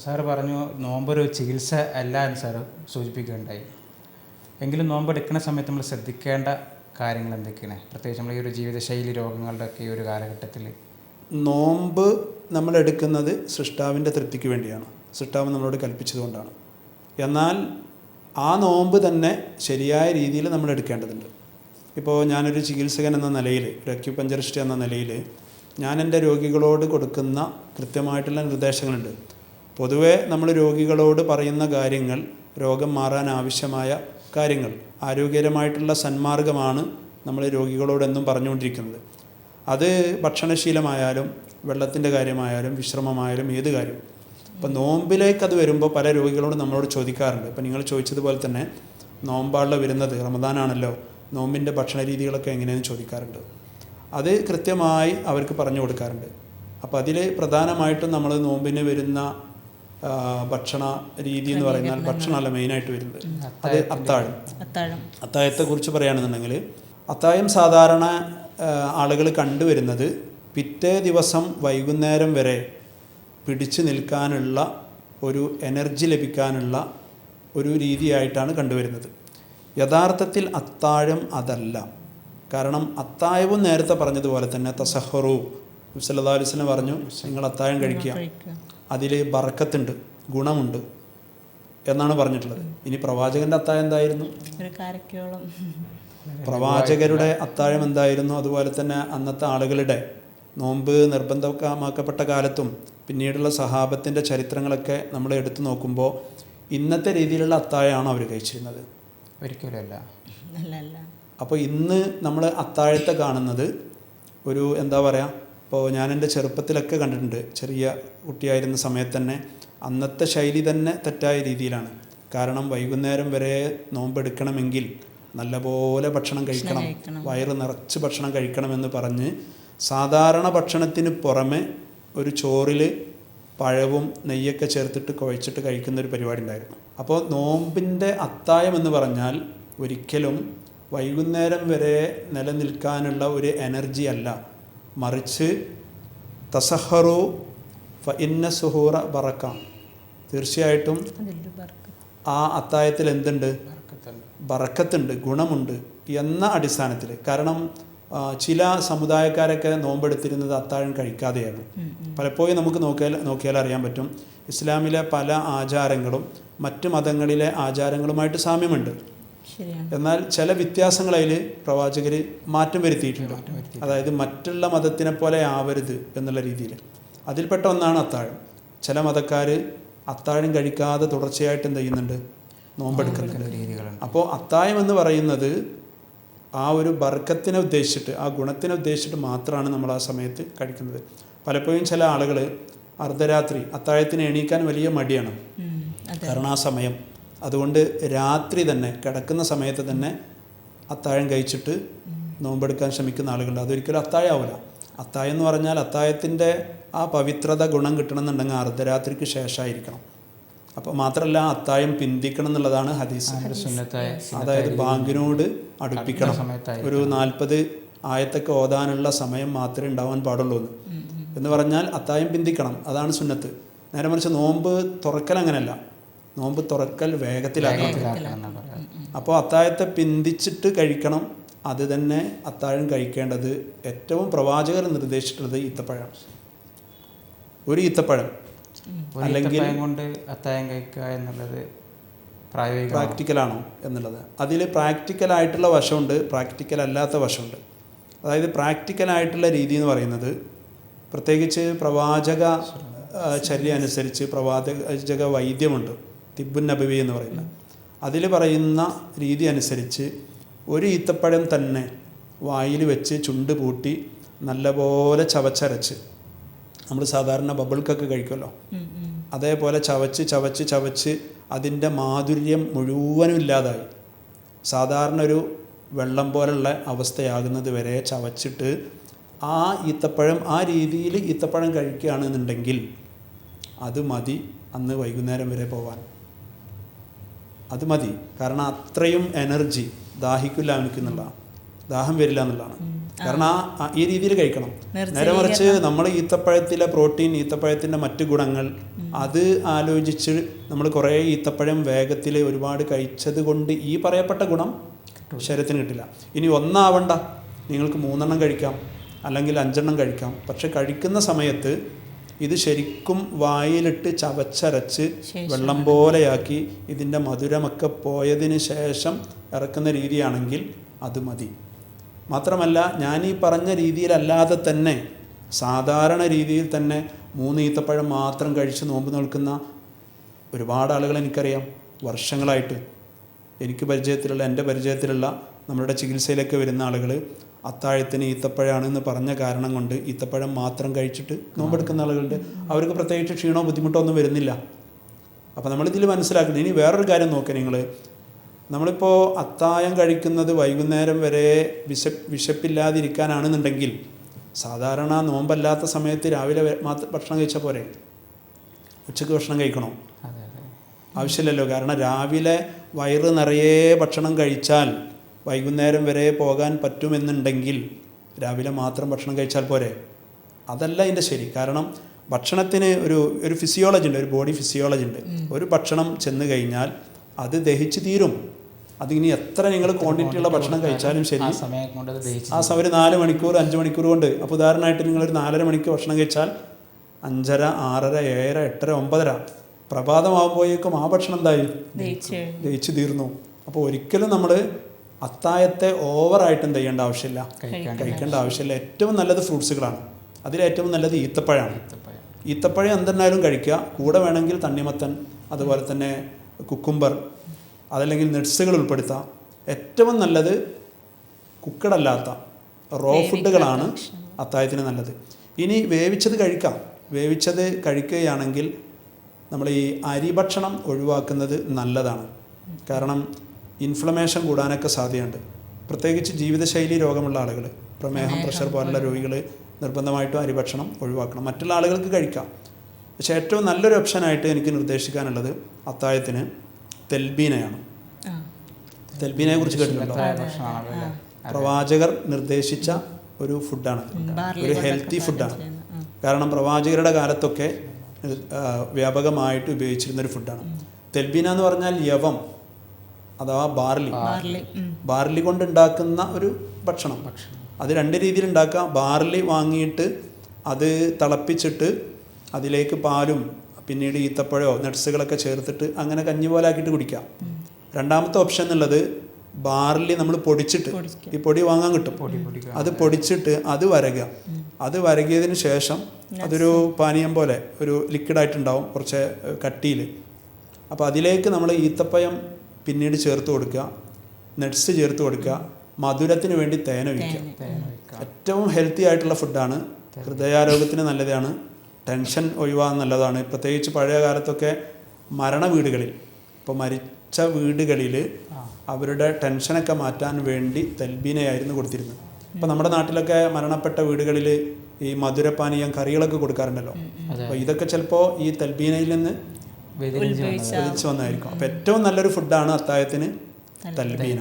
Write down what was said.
Sir പറഞ്ഞു നോമ്പൊരു ചികിത്സ അല്ല എന്ന് സാറ് സൂചിപ്പിക്കുകയുണ്ടായി. എങ്കിലും നോമ്പെടുക്കുന്ന സമയത്ത് നമ്മൾ ശ്രദ്ധിക്കേണ്ട കാര്യങ്ങൾ എന്തൊക്കെയാണ്, പ്രത്യേകിച്ച് നമ്മൾ ഈ ഒരു ജീവിതശൈലി രോഗങ്ങളുടെ ഒക്കെ ഈ ഒരു കാലഘട്ടത്തിൽ? നോമ്പ് നമ്മൾ എടുക്കുന്നത് സൃഷ്ടാവിൻ്റെ തൃപ്തിക്ക് വേണ്ടിയാണ്, സൃഷ്ടാവ് നമ്മളോട് കൽപ്പിച്ചതുകൊണ്ടാണ്. എന്നാൽ ആ നോമ്പ് തന്നെ ശരിയായ രീതിയിൽ നമ്മൾ എടുക്കേണ്ടതുണ്ട്. ഇപ്പോൾ ഞാനൊരു ചികിത്സകൻ എന്ന നിലയിൽ, ഒരു അക്യുപഞ്ചറിസ്റ്റ് എന്ന നിലയിൽ ഞാൻ എൻ്റെ രോഗികളോട് കൊടുക്കുന്ന കൃത്യമായിട്ടുള്ള നിർദ്ദേശങ്ങളുണ്ട്. പൊതുവേ നമ്മൾ രോഗികളോട് പറയുന്ന കാര്യങ്ങൾ രോഗം മാറാൻ ആവശ്യമായ കാര്യങ്ങൾ, ആരോഗ്യകരമായിട്ടുള്ള സന്മാർഗമാണ് നമ്മൾ രോഗികളോടെന്നും പറഞ്ഞുകൊണ്ടിരിക്കുന്നത്. അത് ഭക്ഷണശീലമായാലും വെള്ളത്തിൻ്റെ കാര്യമായാലും വിശ്രമമായാലും ഏത് കാര്യം. ഇപ്പോൾ നോമ്പിലേക്ക് അത് വരുമ്പോൾ പല രോഗികളോട് നമ്മളോട് ചോദിക്കാറുണ്ട്. ഇപ്പോൾ നിങ്ങൾ ചോദിച്ചതുപോലെ തന്നെ നോമ്പാളിൽ വരുന്നത് റമദാനാണല്ലോ, നോമ്പിൻ്റെ ഭക്ഷണ രീതികളൊക്കെ എങ്ങനെയെന്ന് ചോദിക്കാറുണ്ട്. അത് കൃത്യമായി അവർക്ക് പറഞ്ഞു കൊടുക്കാറുണ്ട്. അപ്പോൾ അതിൽ പ്രധാനമായിട്ടും നമ്മൾ നോമ്പിന് വരുന്ന ഭക്ഷണ രീതി എന്ന് പറയുന്നത് ഭക്ഷണമല്ല മെയിനായിട്ട് വരുന്നത്, അത് അത്താഴം. അത്താഴത്തെക്കുറിച്ച് പറയുകയാണെന്നുണ്ടെങ്കിൽ അത്താഴം സാധാരണ ആളുകൾ കണ്ടുവരുന്നത് പിറ്റേ ദിവസം വൈകുന്നേരം വരെ പിടിച്ചു നിൽക്കാനുള്ള ഒരു എനർജി ലഭിക്കാനുള്ള ഒരു രീതിയായിട്ടാണ് കണ്ടുവരുന്നത്. യഥാർത്ഥത്തിൽ അത്താഴം അതല്ല. കാരണം അത്താഴവും നേരത്തെ പറഞ്ഞതുപോലെ തന്നെ തസഹറു, നബി സല്ലല്ലാഹു അലൈഹി വസല്ലം പറഞ്ഞു, നിങ്ങൾ അത്താഴം കഴിക്കുക, അതിൽ ബറക്കത്തുണ്ട്, ഗുണമുണ്ട് എന്നാണ് പറഞ്ഞിട്ടുള്ളത്. ഇനി പ്രവാചകൻ്റെ അത്താഴം എന്തായിരുന്നു? പ്രവാചകരുടെ അത്താഴം എന്തായിരുന്നു? അതുപോലെ തന്നെ അന്നത്തെ ആളുകളുടെ നോമ്പ് നിർബന്ധമാക്കപ്പെട്ട കാലത്തും പിന്നീടുള്ള സഹാബത്തിൻ്റെ ചരിത്രങ്ങളൊക്കെ നമ്മൾ എടുത്തു നോക്കുമ്പോൾ ഇന്നത്തെ രീതിയിലുള്ള അത്താഴമാണോ അവർ കഴിച്ചിരുന്നത്? ഒരിക്കലല്ല. അപ്പോൾ ഇന്ന് നമ്മൾ അത്താഴത്തെ കാണുന്നത് ഒരു എന്താ പറയുക, ഇപ്പോൾ ഞാൻ എൻ്റെ ചെറുപ്പത്തിലൊക്കെ കണ്ടിട്ടുണ്ട്, ചെറിയ കുട്ടിയായിരുന്ന സമയത്ത് തന്നെ അന്നത്തെ ശൈലി തന്നെ തെറ്റായ രീതിയിലാണ്. കാരണം വൈകുന്നേരം വരെ നോമ്പെടുക്കണമെങ്കിൽ നല്ലപോലെ ഭക്ഷണം കഴിക്കണം, വയറ് നിറച്ച് ഭക്ഷണം കഴിക്കണമെന്ന് പറഞ്ഞ് സാധാരണ ഭക്ഷണത്തിന് പുറമെ ഒരു ചോറിൽ പഴവും നെയ്യൊക്കെ ചേർത്തിട്ട് കുഴച്ചിട്ട് കഴിക്കുന്ന ഒരു പരിപാടി ഉണ്ടായിരുന്നു. അപ്പോൾ നോമ്പിൻ്റെ അത്താഴം എന്ന് പറഞ്ഞാൽ ഒരിക്കലും വൈകുന്നേരം വരെ നിലനിൽക്കാനുള്ള ഒരു എനർജി അല്ല, മറിച്ച് തസഹറു ഫ ഇന്ന സുഹൂറ ബറക്ക, തീർച്ചയായിട്ടും ആ അത്താഴത്തിൽ എന്തുണ്ട്? ബറക്കത്തുണ്ട്, ഗുണമുണ്ട് എന്ന അടിസ്ഥാനത്തിൽ. കാരണം ചില സമുദായക്കാരൊക്കെ നോമ്പെടുത്തിരുന്നത് അത്താഴം കഴിക്കാതെയാണ്. പലപ്പോഴും നമുക്ക് നോക്കിയാൽ അറിയാൻ പറ്റും, ഇസ്ലാമിലെ പല ആചാരങ്ങളും മറ്റു മതങ്ങളിലെ ആചാരങ്ങളുമായിട്ട് സാമ്യമുണ്ട്. എന്നാൽ ചില വ്യത്യാസങ്ങൾ അതിൽ പ്രവാചകർ മാറ്റം വരുത്തിയിട്ടുണ്ട്. അതായത് മറ്റുള്ള മതത്തിനെ പോലെ ആവരുത് എന്നുള്ള രീതിയിൽ. അതിൽപ്പെട്ട ഒന്നാണ് അത്താഴം. ചില മതക്കാർ അത്താഴം കഴിക്കാതെ തുടർച്ചയായിട്ട് എന്ത് ചെയ്യുന്നുണ്ട്? നോമ്പെടുക്കുന്ന രീതികളുണ്ട്. അപ്പോൾ അത്താഴം എന്ന് പറയുന്നത് ആ ഒരു ബർക്കത്തിനെ ഉദ്ദേശിച്ചിട്ട്, ആ ഗുണത്തിനെ ഉദ്ദേശിച്ചിട്ട് മാത്രമാണ് നമ്മൾ ആ സമയത്ത് കഴിക്കുന്നത്. പലപ്പോഴും ചില ആളുകൾ അർദ്ധരാത്രി അത്താഴത്തിന് എണീക്കാൻ വലിയ മടിയാണ്, കാരണം ആ സമയം. അതുകൊണ്ട് രാത്രി തന്നെ കിടക്കുന്ന സമയത്ത് തന്നെ അത്താഴം കഴിച്ചിട്ട് നോമ്പെടുക്കാൻ ശ്രമിക്കുന്ന ആളുകളുണ്ട്. അതൊരിക്കലും അത്താഴം ആവില്ല. അത്താഴം എന്ന് പറഞ്ഞാൽ അത്താഴത്തിൻ്റെ ആ പവിത്രത ഗുണം കിട്ടണമെന്നുണ്ടെങ്കിൽ അർദ്ധരാത്രിക്ക് ശേഷമായിരിക്കണം. അപ്പോൾ മാത്രമല്ല അത്താഴം പിന്തിക്കണം എന്നുള്ളതാണ് ഹദീസ്. അതായത് ബാങ്കിനോട് അടുപ്പിക്കണം. ഒരു 40 ആയത്തൊക്കെ ഓതാനുള്ള സമയം മാത്രമേ ഉണ്ടാവാൻ പാടുള്ളൂ എന്ന് പറഞ്ഞാൽ അത്താഴം പിന്തിക്കണം, അതാണ് സുന്നത്ത്. നേരെ മറിച്ച് നോമ്പ് തുറക്കൽ അങ്ങനെയല്ല, നോമ്പ് തുറക്കൽ വേഗത്തിലാക്കണം. അപ്പോൾ അത്താഴത്തെ പിന്തിച്ചിട്ട് കഴിക്കണം. അത് തന്നെ അത്താഴം കഴിക്കേണ്ടത് ഏറ്റവും പ്രവാചകർ നിർദ്ദേശിച്ചിട്ടുള്ളത് ഈത്തപ്പഴമാണ്. ഒരു ഈത്തപ്പഴം അല്ലെങ്കിൽ കൊണ്ട് അത്താഴം കഴിക്കുക എന്നുള്ളത് പ്രാക്ടിക്കലാണോ എന്നുള്ളത്, അതിൽ പ്രാക്ടിക്കലായിട്ടുള്ള വശമുണ്ട്, പ്രാക്ടിക്കൽ അല്ലാത്ത വശമുണ്ട്. അതായത് പ്രാക്ടിക്കലായിട്ടുള്ള രീതി എന്ന് പറയുന്നത് പ്രത്യേകിച്ച് പ്രവാചക ചര്യ അനുസരിച്ച് പ്രവാചക വൈദ്യമുണ്ട്, തിബ്ബുൻ നബവി എന്ന് പറയുന്നത്. അതിൽ പറയുന്ന രീതി അനുസരിച്ച് ഒരു ഈത്തപ്പഴം തന്നെ വായിൽ വെച്ച് ചുണ്ട് പൂട്ടി നല്ലപോലെ ചവച്ചരച്ച്, നമ്മൾ സാധാരണ ബബിൾക്കൊക്കെ കഴിക്കുമല്ലോ, അതേപോലെ ചവച്ച് ചവച്ച് ചവച്ച് അതിൻ്റെ മാധുര്യം മുഴുവനും ഇല്ലാതായി സാധാരണ ഒരു വെള്ളം പോലുള്ള അവസ്ഥയാകുന്നത് വരെ ചവച്ചിട്ട് ആ ഈത്തപ്പഴം ആ രീതിയിൽ ഈത്തപ്പഴം കഴിക്കുകയാണെന്നുണ്ടെങ്കിൽ അത് മതി അന്ന് വൈകുന്നേരം വരെ പോവാൻ. അത് മതി. കാരണം അത്രയും എനർജി, ദാഹിക്കില്ല അവനിക്ക് എന്നുള്ളതാണ്, ദാഹം വരില്ല എന്നുള്ളതാണ്. കാരണം ഈ രീതിയിൽ കഴിക്കണം. നേരെ മറിച്ച് നമ്മൾ ഈത്തപ്പഴത്തിലെ പ്രോട്ടീൻ, ഈത്തപ്പഴത്തിൻ്റെ മറ്റു ഗുണങ്ങൾ അത് ആലോചിച്ച് നമ്മൾ കുറേ ഈത്തപ്പഴം വേഗത്തിൽ ഒരുപാട് കഴിച്ചത് കൊണ്ട് ഈ പറയപ്പെട്ട ഗുണം ശരീരത്തിന് കിട്ടില്ല. ഇനി ഒന്നാവണ്ട, നിങ്ങൾക്ക് 3 എണ്ണം കഴിക്കാം, അല്ലെങ്കിൽ 5 എണ്ണം കഴിക്കാം. പക്ഷെ കഴിക്കുന്ന സമയത്ത് ഇത് ശരിക്കും വായിലിട്ട് ചവച്ചരച്ച് വെള്ളം പോലെയാക്കി ഇതിൻ്റെ മധുരമൊക്കെ പോയതിന് ശേഷം ഇറക്കുന്ന രീതിയാണെങ്കിൽ അത് മതി. മാത്രമല്ല, ഞാൻ ഈ പറഞ്ഞ രീതിയിലല്ലാതെ തന്നെ സാധാരണ രീതിയിൽ തന്നെ 3 ഈത്തപ്പഴം മാത്രം കഴിച്ച് നോമ്പ് നിൽക്കുന്ന ഒരുപാട് ആളുകൾ എനിക്കറിയാം. വർഷങ്ങളായിട്ട് എനിക്ക് പരിചയത്തിലുള്ള, എൻ്റെ പരിചയത്തിലുള്ള, നമ്മുടെ ചികിത്സയിലേക്ക് വരുന്ന ആളുകൾ അത്താഴത്തിന് ഈത്തപ്പഴമാണെന്ന് പറഞ്ഞ കാരണം കൊണ്ട് ഈത്തപ്പഴം മാത്രം കഴിച്ചിട്ട് നോമ്പെടുക്കുന്ന ആളുകളുണ്ട്. അവർക്ക് പ്രത്യേകിച്ച് ക്ഷീണമോ ബുദ്ധിമുട്ടോ ഒന്നും വരുന്നില്ല. അപ്പോൾ നമ്മളിതിൽ മനസ്സിലാക്കുന്നത്, ഇനി വേറൊരു കാര്യം നോക്കുക നിങ്ങൾ. നമ്മളിപ്പോൾ അത്താഴം കഴിക്കുന്നത് വൈകുന്നേരം വരെ വിശപ്പില്ലാതിരിക്കാനാണെന്നുണ്ടെങ്കിൽ സാധാരണ നോമ്പല്ലാത്ത സമയത്ത് രാവിലെ ഭക്ഷണം കഴിച്ചാൽ പോരെ? ഉച്ചയ്ക്ക് ഭക്ഷണം കഴിക്കണോ? ആവശ്യമില്ലല്ലോ. കാരണം രാവിലെ വയറ് നിറയെ ഭക്ഷണം കഴിച്ചാൽ വൈകുന്നേരം വരെ പോകാൻ പറ്റുമെന്നുണ്ടെങ്കിൽ രാവിലെ മാത്രം ഭക്ഷണം കഴിച്ചാൽ പോരെ? അതല്ല ഇതിൻ്റെ ശരി. കാരണം ഭക്ഷണത്തിന് ഒരു ഫിസിയോളജി ഉണ്ട്, ഒരു ബോഡി ഫിസിയോളജി ഉണ്ട്. ഒരു ഭക്ഷണം ചെന്ന് കഴിഞ്ഞാൽ അത് ദഹിച്ച് തീരും. അതിനി എത്ര നിങ്ങൾ ക്വാണ്ടിറ്റിയുള്ള ഭക്ഷണം കഴിച്ചാലും ശരി, ആ സമയം ഒരു 4 മണിക്കൂർ 5 മണിക്കൂർ കൊണ്ട്. അപ്പോൾ ഉദാഹരണമായിട്ട് നിങ്ങളൊരു 4.5 മണിക്ക് ഭക്ഷണം കഴിച്ചാൽ 5:30, 6:30, 7:30, 8:30, 9:30 പ്രഭാതമാകുമ്പോഴേക്കും ആ ഭക്ഷണം എന്തായി? ദഹിച്ച് തീർന്നു. അപ്പോൾ ഒരിക്കലും നമ്മൾ അത്താഴത്തെ ഓവറായിട്ട് എന്ത് ചെയ്യേണ്ട ആവശ്യമില്ല, കഴിക്കേണ്ട ആവശ്യമില്ല. ഏറ്റവും നല്ലത് ഫ്രൂട്ട്സുകളാണ്. അതിലേറ്റവും നല്ലത് ഈത്തപ്പഴമാണ്. ഈത്തപ്പഴം എന്തെന്നാലും കഴിക്കുക. കൂടെ വേണമെങ്കിൽ തണ്ണിമത്തൻ, അതുപോലെ തന്നെ കുക്കുംബർ, അതല്ലെങ്കിൽ നട്ട്സുകൾ ഉൾപ്പെടുത്താം. ഏറ്റവും നല്ലത് കുക്കഡല്ലാത്ത റോ ഫുഡുകളാണ് അത്താഴത്തിന് നല്ലത്. ഇനി വേവിച്ചത് കഴിക്കാം. വേവിച്ചത് കഴിക്കുകയാണെങ്കിൽ നമ്മൾ ഈ അരി ഭക്ഷണം ഒഴിവാക്കുന്നത് നല്ലതാണ്. കാരണം ഇൻഫ്ലമേഷൻ കൂടാനൊക്കെ സാധ്യതയുണ്ട്. പ്രത്യേകിച്ച് ജീവിതശൈലി രോഗമുള്ള ആളുകൾ, പ്രമേഹം, പ്രഷർ പോലുള്ള രോഗികൾ നിർബന്ധമായിട്ടും അരി ഭക്ഷണം ഒഴിവാക്കണം. മറ്റുള്ള ആളുകൾക്ക് കഴിക്കാം. പക്ഷേ ഏറ്റവും നല്ലൊരു ഓപ്ഷനായിട്ട് എനിക്ക് നിർദ്ദേശിക്കാനുള്ളത് അത്താഴത്തിന് തെൽബീനയാണ്. തെൽബീനയെ കുറിച്ച് കേട്ടിട്ടുണ്ടോ? പ്രവാചകർ നിർദ്ദേശിച്ച ഒരു ഫുഡാണ്, ഒരു ഹെൽത്തി ഫുഡാണ്. കാരണം പ്രവാചകരുടെ കാലത്തൊക്കെ വ്യാപകമായിട്ട് ഉപയോഗിച്ചിരുന്നൊരു ഫുഡാണ്. തെൽബീന എന്ന് പറഞ്ഞാൽ യവം അഥവാ ബാർലി കൊണ്ടുണ്ടാക്കുന്ന ഒരു ഭക്ഷണം. അത് 2 രീതിയിൽ ഉണ്ടാക്കാം. ബാർലി വാങ്ങിയിട്ട് അത് തിളപ്പിച്ചിട്ട് അതിലേക്ക് പാലും പിന്നീട് ഈത്തപ്പഴമോ നട്ട്സുകളൊക്കെ ചേർത്തിട്ട് അങ്ങനെ കഞ്ഞി പോലെ ആക്കിയിട്ട് കുടിക്കാം. രണ്ടാമത്തെ ഓപ്ഷൻ എന്നുള്ളത് ബാർലി നമ്മൾ പൊടിച്ചിട്ട്, ഈ പൊടി വാങ്ങാൻ കിട്ടും, അത് പൊടിച്ചിട്ട് അത് വരകുക. അത് വരകിയതിന് ശേഷം അതൊരു പാനീയം പോലെ ഒരു ലിക്വിഡായിട്ടുണ്ടാവും, കുറച്ച് കട്ടിയിൽ. അപ്പോൾ അതിലേക്ക് നമ്മൾ ഈത്തപ്പഴം പിന്നീട് ചേർത്ത് കൊടുക്കുക, നട്ട്സ് ചേർത്ത് കൊടുക്കുക, മധുരത്തിന് വേണ്ടി തേൻ ഒഴിക്കുക. ഏറ്റവും ഹെൽത്തി ആയിട്ടുള്ള ഫുഡാണ്. ഹൃദയാരോഗ്യത്തിന് നല്ലതാണ്, ടെൻഷൻ ഒഴിവാകാൻ നല്ലതാണ്. പ്രത്യേകിച്ച് പഴയ കാലത്തൊക്കെ മരണ വീടുകളിൽ, ഇപ്പോൾ മരിച്ച വീടുകളിൽ അവരുടെ ടെൻഷനൊക്കെ മാറ്റാൻ വേണ്ടി തെൽബീനയായിരുന്നു കൊടുത്തിരുന്നത്. ഇപ്പോൾ നമ്മുടെ നാട്ടിലൊക്കെ മരണപ്പെട്ട വീടുകളിൽ ഈ മധുരപാനീയം കറികളൊക്കെ കൊടുക്കാറുണ്ടല്ലോ. അപ്പോൾ ഇതൊക്കെ ചിലപ്പോൾ ഈ തെൽബീനയിൽ നിന്ന് വ്യതിരിച്ച് വന്നായിരിക്കും. അപ്പോൾ ഏറ്റവും നല്ലൊരു ഫുഡാണ് അത്താഴത്തിന് തെൽബീന.